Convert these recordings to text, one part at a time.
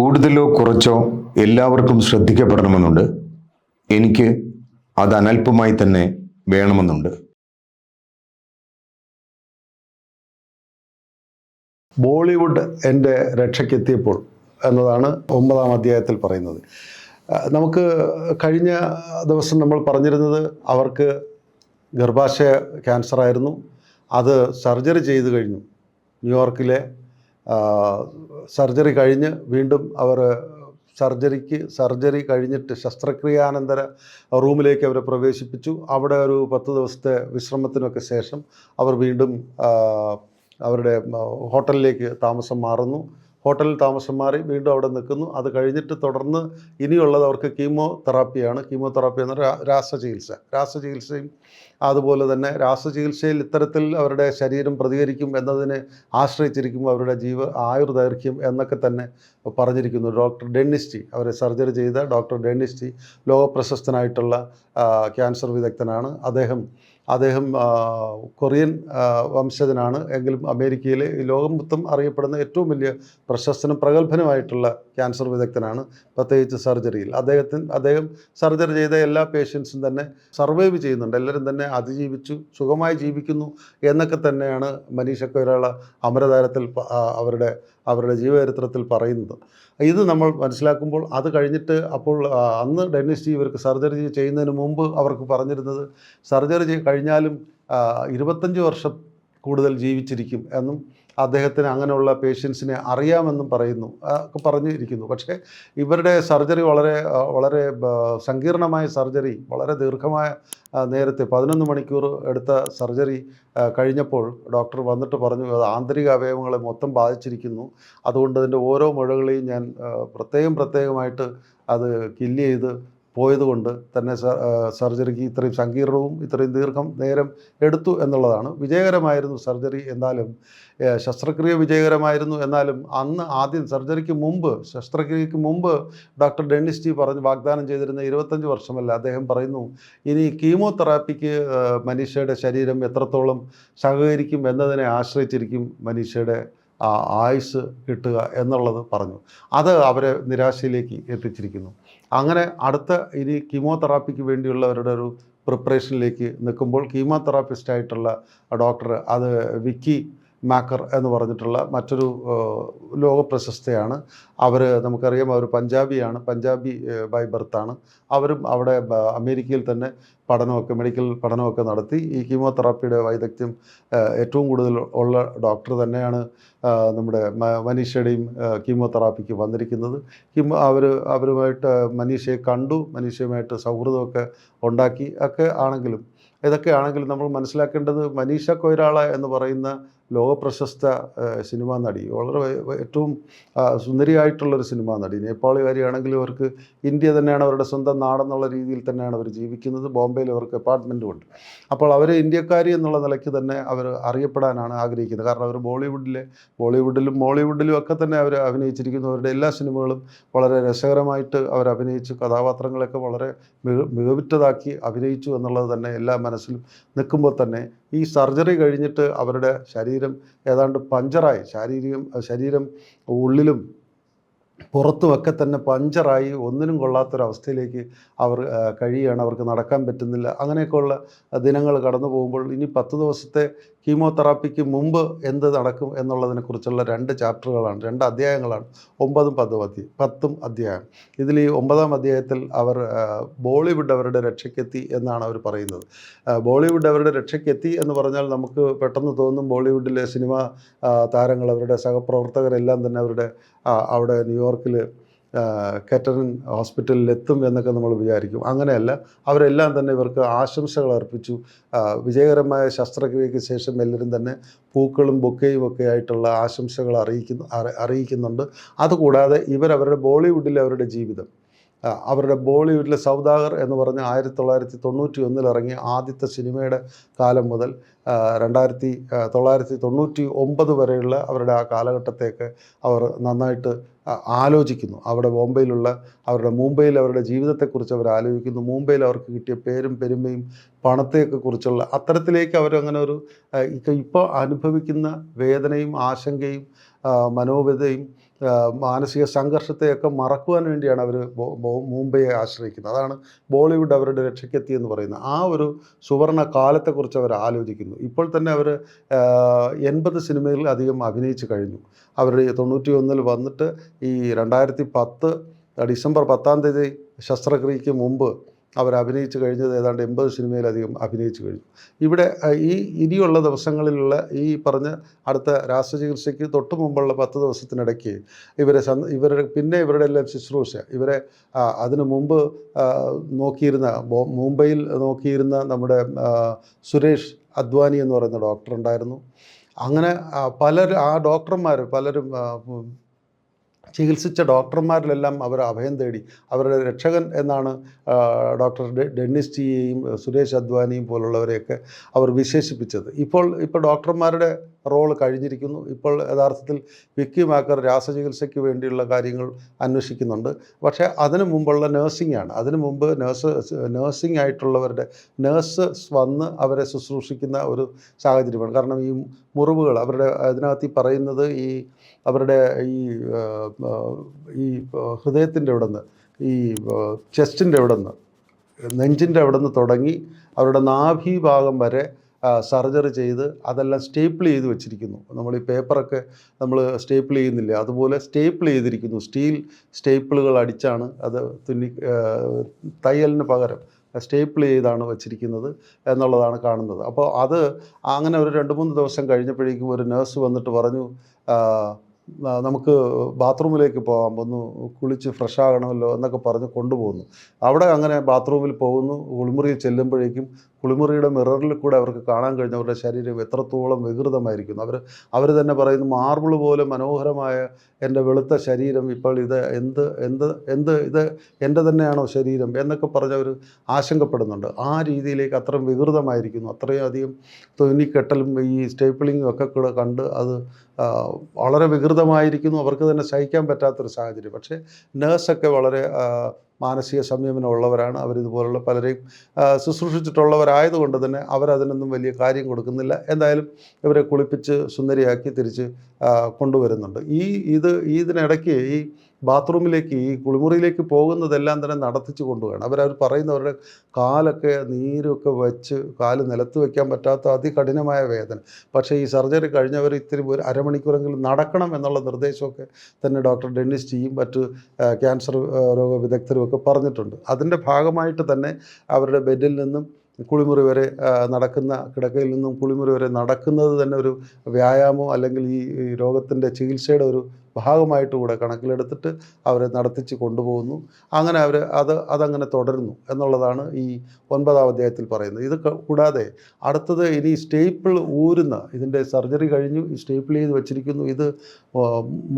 കൂടുതലോ കുറച്ചോ എല്ലാവർക്കും ശ്രദ്ധിക്കപ്പെടണമെന്നുണ്ട്. എനിക്ക് അത് അനൽപമായി തന്നെ വേണമെന്നുണ്ട്. ബോളിവുഡ് എൻ്റെ രക്ഷയ്ക്കെത്തിയപ്പോൾ എന്നതാണ് 9-ാം അധ്യായത്തിൽ പറയുന്നത്. നമുക്ക് കഴിഞ്ഞ ദിവസം നമ്മൾ പറഞ്ഞിരുന്നത് അവർക്ക് ഗർഭാശയ ക്യാൻസറായിരുന്നു. അത് സർജറി ചെയ്തു കഴിഞ്ഞു. ന്യൂയോർക്കിലെ സർജറി കഴിഞ്ഞ് വീണ്ടും അവർ സർജറി കഴിഞ്ഞിട്ട് ശസ്ത്രക്രിയാനന്തര റൂമിലേക്ക് അവരെ പ്രവേശിപ്പിച്ചു. അവിടെ ഒരു 10 ദിവസത്തെ വിശ്രമത്തിനൊക്കെ ശേഷം അവർ വീണ്ടും അവരുടെ ഹോട്ടലിലേക്ക് താമസം മാറുന്നു. ഹോട്ടലിൽ താമസം മാറി വീണ്ടും അവിടെ നിൽക്കുന്നു. അത് കഴിഞ്ഞിട്ട് തുടർന്ന് ഇനിയുള്ളത് അവർക്ക് കീമോതെറാപ്പിയാണ്. കീമോതെറാപ്പി എന്ന രാസചികിത്സയും അതുപോലെ തന്നെ രാസചികിത്സയിൽ ഇത്തരത്തിൽ അവരുടെ ശരീരം പ്രതികരിക്കും എന്നതിനെ ആശ്രയിച്ചിരിക്കും അവരുടെ ആയുർദൈർഘ്യം എന്നൊക്കെ തന്നെ പറഞ്ഞിരിക്കുന്നു. ഡോക്ടർ ഡെന്നിസ്റ്റി, അവരെ സർജറി ചെയ്ത ഡോക്ടർ ഡെന്നിസ്റ്റി ലോകപ്രശസ്തനായിട്ടുള്ള ക്യാൻസർ വിദഗ്ധനാണ്. അദ്ദേഹം കൊറിയൻ വംശജനാണ്. എങ്കിലും അമേരിക്കയിലെ ലോകം മൊത്തം അറിയപ്പെടുന്ന ഏറ്റവും വലിയ പ്രശസ്തനും പ്രഗത്ഭനുമായിട്ടുള്ള ക്യാൻസർ വിദഗ്ധനാണ്, പ്രത്യേകിച്ച് സർജറിയിൽ. അദ്ദേഹം സർജറി ചെയ്ത എല്ലാ പേഷ്യൻസും തന്നെ സർവൈവ് ചെയ്യുന്നുണ്ട്. എല്ലാവരും തന്നെ അതിജീവിച്ചു, സുഖമായി ജീവിക്കുന്നു എന്നൊക്കെ തന്നെയാണ് മനീഷ കൊയ്രാള അമരതാരത്തിൽ അവരുടെ ജീവചരിത്രത്തിൽ പറയുന്നത്. ഇത് നമ്മൾ മനസ്സിലാക്കുമ്പോൾ അത് കഴിഞ്ഞിട്ട് അപ്പോൾ അന്ന് ഡെന്നിസ്റ്റി ഇവർക്ക് സർജറി ചെയ്യുന്നതിന് മുമ്പ് അവർക്ക് പറഞ്ഞിരുന്നത് സർജറി കഴിഞ്ഞാലും 25 വർഷം കൂടുതൽ ജീവിച്ചിരിക്കും എന്നും അദ്ദേഹത്തിന് അങ്ങനെയുള്ള പേഷ്യൻസിനെ അറിയാമെന്നും പറഞ്ഞിരിക്കുന്നു. പക്ഷേ ഇവരുടെ സർജറി വളരെ സങ്കീർണമായ സർജറി, വളരെ ദീർഘമായ നേരത്തെ 11 മണിക്കൂർ എടുത്ത സർജറി കഴിഞ്ഞപ്പോൾ ഡോക്ടർ വന്നിട്ട് പറഞ്ഞു അത് ആന്തരിക അവയവങ്ങളെ മൊത്തം ബാധിച്ചിരിക്കുന്നു. അതുകൊണ്ട് അതിൻ്റെ ഓരോ മുഴകളെയും ഞാൻ പ്രത്യേകമായിട്ട് അത് കില്ല് ചെയ്ത് പോയതുകൊണ്ട് തന്നെ സർജറിക്ക് ഇത്രയും സങ്കീർണവും ഇത്രയും നേരം എടുത്തു എന്നുള്ളതാണ്. വിജയകരമായിരുന്നു സർജറി, എന്നാലും ശസ്ത്രക്രിയ വിജയകരമായിരുന്നു. എന്നാലും അന്ന് ആദ്യം ശസ്ത്രക്രിയയ്ക്ക് മുമ്പ് ഡോക്ടർ ഡെന്നിസ്റ്റി വാഗ്ദാനം ചെയ്തിരുന്ന 25 വർഷമല്ല, അദ്ദേഹം പറയുന്നു ഇനി കീമോതെറാപ്പിക്ക് മനീഷയുടെ ശരീരം എത്രത്തോളം സഹകരിക്കും എന്നതിനെ ആശ്രയിച്ചിരിക്കും മനീഷയുടെ ആയുസ് കിട്ടുക എന്നുള്ളത് പറഞ്ഞു. അത് അവരെ നിരാശയിലേക്ക് എത്തിച്ചിരിക്കുന്നു. അങ്ങനെ ഇനി കീമോതെറാപ്പിക്ക് വേണ്ടിയുള്ളവരുടെ ഒരു പ്രിപ്പറേഷനിലേക്ക് നിൽക്കുമ്പോൾ കീമോതെറാപ്പിസ്റ്റായിട്ടുള്ള ഡോക്ടർ, അത് വിക്കി മാക്കർ എന്ന് പറഞ്ഞിട്ടുള്ള മറ്റൊരു ലോകപ്രശസ്തയാണ്. നമുക്കറിയാം അവർ പഞ്ചാബി ബൈ ബർത്താണ്. അവരും അവിടെ അമേരിക്കയിൽ തന്നെ മെഡിക്കൽ പഠനമൊക്കെ നടത്തി. ഈ കീമോതെറാപ്പിയുടെ വൈദഗ്ധ്യം ഏറ്റവും കൂടുതൽ ഉള്ള ഡോക്ടർ തന്നെയാണ് നമ്മുടെ മനീഷയുടെയും കീമോതെറാപ്പിക്ക് വന്നിരിക്കുന്നത്. അവരുമായിട്ട് മനീഷയെ കണ്ടു, മനീഷയുമായിട്ട് സൗഹൃദമൊക്കെ ഉണ്ടാക്കി ഇതൊക്കെ ആണെങ്കിലും നമ്മൾ മനസ്സിലാക്കേണ്ടത് മനീഷ കൊയ്രാള എന്ന് പറയുന്ന ലോകപ്രശസ്ത സിനിമാ നടി, ഏറ്റവും സുന്ദരിയായിട്ടുള്ളൊരു സിനിമാ നടി, നേപ്പാളുകാരിയാണെങ്കിലും അവർക്ക് ഇന്ത്യ തന്നെയാണ് അവരുടെ സ്വന്തം നാടെന്നുള്ള രീതിയിൽ തന്നെയാണ് അവർ ജീവിക്കുന്നത്. ബോംബെയിൽ അവർക്ക് അപ്പാർട്ട്മെൻറ്റും ഉണ്ട്. അപ്പോൾ അവർ ഇന്ത്യക്കാരി എന്നുള്ള നിലയ്ക്ക് തന്നെ അവർ അറിയപ്പെടാനാണ് ആഗ്രഹിക്കുന്നത്. കാരണം അവർ ബോളിവുഡിലും മോളിവുഡിലും ഒക്കെ തന്നെ അവർ അഭിനയിച്ചിരിക്കുന്നു. അവരുടെ എല്ലാ സിനിമകളും വളരെ രസകരമായിട്ട് അവർ അഭിനയിച്ചു, കഥാപാത്രങ്ങളൊക്കെ വളരെ മികവുറ്റതാക്കി അഭിനയിച്ചു എന്നുള്ളത് തന്നെ എല്ലാ മനസ്സിലും നിൽക്കുമ്പോൾ തന്നെ ഈ സർജറി കഴിഞ്ഞിട്ട് അവരുടെ ശരീരം ഏതാണ്ട് പഞ്ചറായി, ശരീരം ഉള്ളിലും പുറത്തുമൊക്കെ തന്നെ പഞ്ചറായി ഒന്നിനും കൊള്ളാത്തൊരവസ്ഥയിലേക്ക് അവർ കഴിയുകയാണ്. അവർക്ക് നടക്കാൻ പറ്റുന്നില്ല. അങ്ങനെയൊക്കെയുള്ള ദിനങ്ങൾ കടന്നു പോകുമ്പോൾ ഇനി 10 ദിവസത്തെ കീമോതെറാപ്പിക്ക് മുമ്പ് എന്ത് നടക്കും എന്നുള്ളതിനെക്കുറിച്ചുള്ള 2 അധ്യായങ്ങളാണ് 9ഉം 10ഉം അധ്യായം. ഇതിൽ ഈ 9-ാം അധ്യായത്തിൽ അവർ ബോളിവുഡ് അവരുടെ രക്ഷയ്ക്കെത്തി എന്നാണ് അവർ പറയുന്നത്. ബോളിവുഡ് അവരുടെ രക്ഷയ്ക്കെത്തി എന്ന് പറഞ്ഞാൽ നമുക്ക് പെട്ടെന്ന് തോന്നും ബോളിവുഡിലെ സിനിമാ താരങ്ങൾ, അവരുടെ സഹപ്രവർത്തകരെല്ലാം തന്നെ അവിടെ ന്യൂയോർക്കിൽ കാറ്ററിൻ ഹോസ്പിറ്റലിൽ എത്തും എന്നൊക്കെ നമ്മൾ വിചാരിക്കും. അങ്ങനെയല്ല, അവരെല്ലാം തന്നെ ഇവർക്ക് ആശംസകൾ അർപ്പിച്ചു. വിജയകരമായ ശസ്ത്രക്രിയയ്ക്ക് ശേഷം എല്ലാവരും തന്നെ പൂക്കളും ബൊക്കെയും ഒക്കെ ആയിട്ടുള്ള ആശംസകൾ അറിയിക്കുന്നുണ്ട്. അതുകൂടാതെ അവരുടെ ബോളിവുഡിലെ അവരുടെ ബോളിവുഡിലെ സൗദാഗർ എന്ന് പറഞ്ഞ 1991 ഇറങ്ങിയ ആദ്യത്തെ സിനിമയുടെ കാലം മുതൽ 1999 വരെയുള്ള അവരുടെ ആ കാലഘട്ടത്തേക്ക് അവർ നന്നായിട്ട് ആലോചിക്കുന്നു. അവിടെ മുംബൈയിൽ അവരുടെ ജീവിതത്തെക്കുറിച്ച് അവർ ആലോചിക്കുന്നു. മുംബൈയിൽ അവർക്ക് കിട്ടിയ പേരും പെരുമയും പണത്തെയൊക്കെ കുറിച്ചുള്ള അത്തരത്തിലേക്ക് അവരങ്ങനെ ഇപ്പോൾ അനുഭവിക്കുന്ന വേദനയും ആശങ്കയും മനോവ്യതയും മാനസിക സംഘർഷത്തെയൊക്കെ മറക്കുവാൻ വേണ്ടിയാണ് അവർ മുംബൈയെ ആശ്രയിക്കുന്നത്. അതാണ് ബോളിവുഡ് അവരുടെ രക്ഷയ്ക്കെത്തിയെന്ന് പറയുന്നത്. ആ ഒരു സുവർണ കാലത്തെക്കുറിച്ച് അവർ ആലോചിക്കുന്നു. ഇപ്പോൾ തന്നെ അവർ 80 സിനിമയിൽ അധികം അഭിനയിച്ച് കഴിഞ്ഞു. അവർ 91 വന്നിട്ട് ഈ 2010 ഡിസംബർ 10 ശസ്ത്രക്രിയയ്ക്ക് മുമ്പ് അവർ അഭിനയിച്ച് കഴിഞ്ഞത് ഏതാണ്ട് 80 സിനിമയിലധികം അഭിനയിച്ച് കഴിഞ്ഞു. ഇവിടെ ഇനിയുള്ള ദിവസങ്ങളിലുള്ള ഈ പറഞ്ഞ അടുത്ത രാസചികിത്സയ്ക്ക് തൊട്ട് മുമ്പുള്ള 10 ദിവസത്തിനിടയ്ക്ക് ഇവരുടെ എല്ലാം ശുശ്രൂഷ അതിനു മുമ്പ് നോക്കിയിരുന്ന മുംബൈയിൽ നോക്കിയിരുന്ന നമ്മുടെ സുരേഷ് അദ്വാനി എന്ന് പറയുന്ന ഡോക്ടർ ഉണ്ടായിരുന്നു. അങ്ങനെ പലരും ചികിത്സിച്ച ഡോക്ടർമാരിലെല്ലാം അവർ അഭയം തേടി. അവരുടെ രക്ഷകൻ എന്നാണ് ഡോക്ടർ ഡെന്നിസ് ടിയെയും സുരേഷ് അദ്വാനിയും പോലുള്ളവരെയൊക്കെ അവർ വിശേഷിപ്പിച്ചത്. ഇപ്പോൾ ഡോക്ടർമാരുടെ റോൾ കഴിഞ്ഞിരിക്കുന്നു. ഇപ്പോൾ യഥാർത്ഥത്തിൽ വിക്കി മാക്കർ രാസചികിത്സയ്ക്ക് വേണ്ടിയുള്ള കാര്യങ്ങൾ അന്വേഷിക്കുന്നുണ്ട്. പക്ഷേ അതിനു മുമ്പുള്ള നേഴ്സിംഗാണ്. അതിനു മുമ്പ് നേഴ്സിംഗ് ആയിട്ടുള്ളവരുടെ നേഴ്സസ് വന്ന് അവരെ ശുശ്രൂഷിക്കുന്ന ഒരു സാഹചര്യമാണ്. കാരണം ഈ മുറിവുകൾ അതിനകത്ത് പറയുന്നത് അവരുടെ ഈ ഹൃദയത്തിൻ്റെ അവിടെ നിന്ന്, ഈ ചെസ്റ്റിൻ്റെ അവിടെ നിന്ന്, നെഞ്ചിൻ്റെ അവിടെ നിന്ന് തുടങ്ങി അവരുടെ നാഭി ഭാഗം വരെ സർജറി ചെയ്ത് അതെല്ലാം സ്റ്റേപ്പിൾ ചെയ്ത് വെച്ചിരിക്കുന്നു. നമ്മൾ ഈ പേപ്പറൊക്കെ നമ്മൾ സ്റ്റേപ്പിൾ ചെയ്യുന്നില്ല, അതുപോലെ സ്റ്റേപ്പിൾ ചെയ്തിരിക്കുന്നു. സ്റ്റീൽ സ്റ്റേപ്പിളുകൾ അടിച്ചാണ് അത് തയ്യലിന് പകരം സ്റ്റേപ്പിൾ ചെയ്താണ് വച്ചിരിക്കുന്നത് എന്നുള്ളതാണ് കാണുന്നത്. അപ്പോൾ അങ്ങനെ ഒരു 2-3 ദിവസം കഴിഞ്ഞപ്പോഴേക്കും ഒരു നേഴ്സ് വന്നിട്ട് പറഞ്ഞു, നമുക്ക് ബാത്റൂമിലേക്ക് പോകാം, ഒന്ന് കുളിച്ച് ഫ്രഷ് ആകണമല്ലോ എന്നൊക്കെ പറഞ്ഞ് കൊണ്ടുപോകുന്നു. അവിടെ അങ്ങനെ ബാത്റൂമിൽ പോകുന്നു. കുളിമുറിയിൽ ചെല്ലുമ്പോഴേക്കും കുളിമുറിയുടെ മിററിൽ കൂടെ അവർക്ക് കാണാൻ കഴിഞ്ഞ അവരുടെ ശരീരം എത്രത്തോളം വികൃതമായിരിക്കുന്നു. അവർ തന്നെ പറയുന്നു, മാർബിൾ പോലെ മനോഹരമായ എൻ്റെ വെളുത്ത ശരീരം ഇപ്പോൾ ഇത് എൻ്റെ തന്നെയാണോ ശരീരം എന്നൊക്കെ പറഞ്ഞ് അവർ ആശങ്കപ്പെടുന്നുണ്ട്. ആ രീതിയിലേക്ക് അത്രയും വികൃതമായിരിക്കുന്നു. അത്രയും അധികം തുന്നിക്കെട്ടലും ഈ സ്റ്റേപ്പിളിങ്ങും ഒക്കെ കൂടെ കണ്ട് അത് വളരെ വികൃതമായിരിക്കുന്നു. അവർക്ക് തന്നെ സഹിക്കാൻ പറ്റാത്തൊരു സാഹചര്യം. പക്ഷേ നേഴ്സൊക്കെ വളരെ മാനസിക സംയമനമുള്ളവരാണ്. അവരിതുപോലുള്ള പലരെയും ശുശ്രൂഷിച്ചിട്ടുള്ളവരായതുകൊണ്ട് തന്നെ അവരതിനൊന്നും വലിയ കാര്യം കൊടുക്കുന്നില്ല. എന്തായാലും ഇവരെ കുളിപ്പിച്ച് സുന്ദരിയാക്കി തിരിച്ച് കൊണ്ടുവരുന്നുണ്ട്. ഇതിനിടയ്ക്ക് ഈ ബാത്റൂമിലേക്ക്, ഈ കുളിമുറിയിലേക്ക് പോകുന്നതെല്ലാം തന്നെ നടത്തിച്ച് കൊണ്ടുപോവുകയാണ്. അവർ പറയുന്നവരുടെ കാലൊക്കെ നീരൊക്കെ വെച്ച് കാല് നിലത്ത് വയ്ക്കാൻ പറ്റാത്ത അതികഠിനമായ വേദന. പക്ഷേ ഈ സർജറി കഴിഞ്ഞവർ ഇത്തിരി ഒരു അരമണിക്കൂറെങ്കിലും നടക്കണം എന്നുള്ള നിർദ്ദേശമൊക്കെ തന്നെ ഡോക്ടർ ഡെന്നിസ് ടിയും മറ്റ് ക്യാൻസർ രോഗ വിദഗ്ധരും ഒക്കെ പറഞ്ഞിട്ടുണ്ട്. അതിൻ്റെ ഭാഗമായിട്ട് തന്നെ അവരുടെ ബെഡിൽ നിന്നും കുളിമുറി വരെ കിടക്കയിൽ നിന്നും കുളിമുറി വരെ നടക്കുന്നത് തന്നെ ഒരു വ്യായാമം അല്ലെങ്കിൽ ഈ രോഗത്തിൻ്റെ ചികിത്സയുടെ ഒരു ഭാഗമായിട്ട് കൂടെ കണക്കിലെടുത്തിട്ട് അവരെ നടത്തിച്ച് കൊണ്ടുപോകുന്നു. അങ്ങനെ അതങ്ങനെ തുടരുന്നു എന്നുള്ളതാണ് ഈ 9-ാം അധ്യായത്തിൽ പറയുന്നത്. ഇത് കൂടാതെ അടുത്തത് ഇനി സ്റ്റേപ്പിൾ ഊരുന്ന, ഇതിൻ്റെ സർജറി കഴിഞ്ഞു, ഈ സ്റ്റേപ്പിൾ ചെയ്ത് വെച്ചിരിക്കുന്നു, ഇത്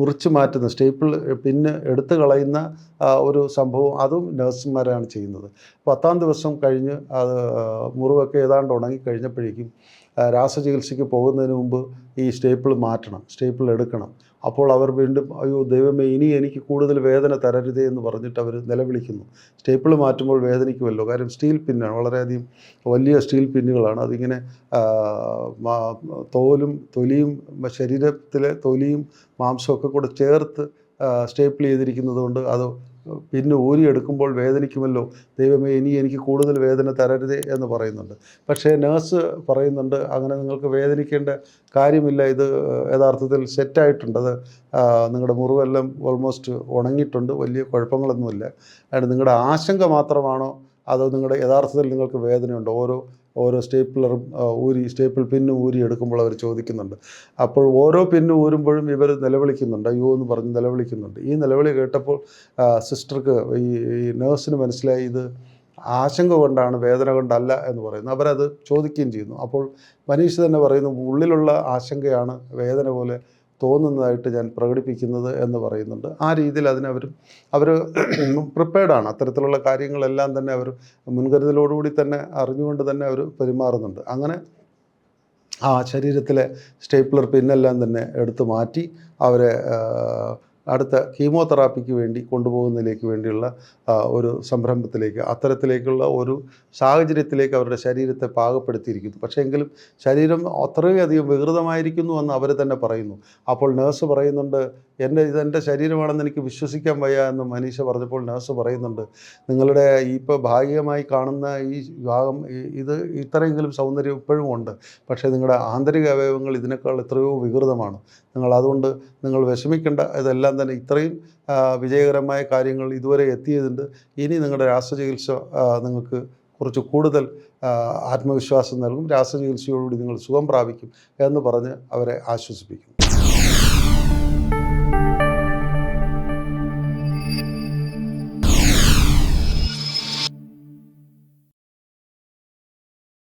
മുറിച്ച് മാറ്റുന്ന, സ്റ്റേപ്പിൾ പിന്നെ എടുത്തു കളയുന്ന ഒരു സംഭവം അതും നഴ്സുമാരാണ് ചെയ്യുന്നത്. 10-ാം ദിവസം കഴിഞ്ഞ് മുറിവൊക്കെ ഏതാണ്ട് ഉണങ്ങിക്കഴിഞ്ഞപ്പോഴേക്കും രാസചികിത്സയ്ക്ക് പോകുന്നതിന് മുമ്പ് ഈ സ്റ്റേപ്പിൾ മാറ്റണം, സ്റ്റേപ്പിൾ എടുക്കണം. അപ്പോൾ അവർ വീണ്ടും, അയ്യോ ദൈവമേ, ഇനി എനിക്ക് കൂടുതൽ വേദന തരരുതേ എന്ന് പറഞ്ഞിട്ട് അവർ നിലവിളിക്കുന്നു. സ്റ്റേപ്പിൾ മാറ്റുമ്പോൾ വേദനിക്കുമല്ലോ, കാര്യം സ്റ്റീൽ പിന്നാണ്, വളരെയധികം വലിയ സ്റ്റീൽ പിന്നുകളാണ്. അതിങ്ങനെ തൊലിയും ശരീരത്തിലെ തൊലിയും മാംസമൊക്കെ കൂടെ ചേർത്ത് സ്റ്റേപ്പിൾ ചെയ്തിരിക്കുന്നത് കൊണ്ട് അത് പിന്നെ ഊരിയെടുക്കുമ്പോൾ വേദനിക്കുമല്ലോ, ദൈവമേ ഇനി എനിക്ക് കൂടുതൽ വേദന തരരുതേ എന്ന് പറയുന്നുണ്ട്. പക്ഷേ നേഴ്സ് പറയുന്നുണ്ട്, അങ്ങനെ നിങ്ങൾക്ക് വേദനിക്കേണ്ട കാര്യമില്ല, ഇത് യഥാർത്ഥത്തിൽ സെറ്റായിട്ടുണ്ട്, അത് നിങ്ങളുടെ മുറിവെല്ലാം ഓൾമോസ്റ്റ് ഉണങ്ങിയിട്ടുണ്ട്, വലിയ കുഴപ്പങ്ങളൊന്നുമില്ല. അതുകൊണ്ട് നിങ്ങളുടെ ആശങ്ക മാത്രമാണോ അതോ യഥാർത്ഥത്തിൽ നിങ്ങൾക്ക് വേദനയുണ്ടോ? ഓരോ സ്റ്റേപ്പിളറും സ്റ്റേപ്പിൾ പിന്നും ഊരി എടുക്കുമ്പോൾ അവർ ചോദിക്കുന്നുണ്ട്. അപ്പോൾ ഓരോ പിന്നും ഊരുമ്പോഴും ഇവർ നിലവിളിക്കുന്നുണ്ട്, അയ്യോ എന്ന് പറഞ്ഞ് നിലവിളിക്കുന്നുണ്ട്. ഈ നിലവിളി കേട്ടപ്പോൾ സിസ്റ്റർക്ക്, ഈ നേഴ്സിന് മനസ്സിലായി ഇത് ആശങ്ക കൊണ്ടാണ്, വേദന കൊണ്ടല്ല എന്ന് പറയുന്നു. അവരത് ചോദിക്കുകയും ചെയ്യുന്നു. അപ്പോൾ മനീഷ് തന്നെ പറയുന്നു, ഉള്ളിലുള്ള ആശങ്കയാണ് വേദന പോലെ തോന്നുന്നതായിട്ട് ഞാൻ പ്രകടിപ്പിക്കുന്നത് എന്ന് പറയുന്നുണ്ട്. ആ രീതിയിൽ അവർ പ്രിപ്പയർഡാണ്. അത്തരത്തിലുള്ള കാര്യങ്ങളെല്ലാം തന്നെ അവർ മുൻകരുതലോടുകൂടി തന്നെ അറിഞ്ഞുകൊണ്ട് തന്നെ അവർ പെരുമാറുന്നുണ്ട്. അങ്ങനെ ആ ശരീരത്തിലെ സ്റ്റേപ്പിളർ പിന്നെല്ലാം തന്നെ എടുത്തു മാറ്റി അവരെ അടുത്ത കീമോതെറാപ്പിക്ക് വേണ്ടി കൊണ്ടുപോകുന്നതിലേക്ക് വേണ്ടിയുള്ള ഒരു സംരംഭത്തിലേക്ക്, അത്തരത്തിലേക്കുള്ള ഒരു സാഹചര്യത്തിലേക്ക് അവരുടെ ശരീരത്തെ പാകപ്പെടുത്തിയിരിക്കുന്നു. പക്ഷേ എങ്കിലും ശരീരം അത്രയധികം വികൃതമായിരിക്കുന്നു എന്ന് അവർ തന്നെ പറയുന്നു. അപ്പോൾ നേഴ്സ് പറയുന്നുണ്ട്, ഇതെൻ്റെ ശരീരമാണെന്ന് എനിക്ക് വിശ്വസിക്കാൻ വയ്യ എന്ന് മനീഷ പറഞ്ഞപ്പോൾ നേഴ്സ് പറയുന്നുണ്ട്, നിങ്ങളുടെ ഇപ്പോൾ ഭാഗികമായി കാണുന്ന ഈ ഭാഗം ഇത് ഇത്രയെങ്കിലും സൗന്ദര്യം ഇപ്പോഴും ഉണ്ട്, പക്ഷേ നിങ്ങളുടെ ആന്തരിക അവയവങ്ങൾ ഇതിനേക്കാൾ എത്രയോ വികൃതമാണ്. അതുകൊണ്ട് നിങ്ങൾ വിഷമിക്കേണ്ട, ഇതെല്ലാം തന്നെ ഇത്രയും വിജയകരമായ കാര്യങ്ങൾ ഇതുവരെ എത്തിയതുണ്ട്. ഇനി നിങ്ങളുടെ രാസചികിത്സ നിങ്ങൾക്ക് കുറച്ച് കൂടുതൽ ആത്മവിശ്വാസം നൽകും, രാസചികിത്സയോടുകൂടി നിങ്ങൾ സുഖം പ്രാപിക്കും എന്ന് പറഞ്ഞ് അവരെ ആശ്വസിപ്പിക്കുന്നു.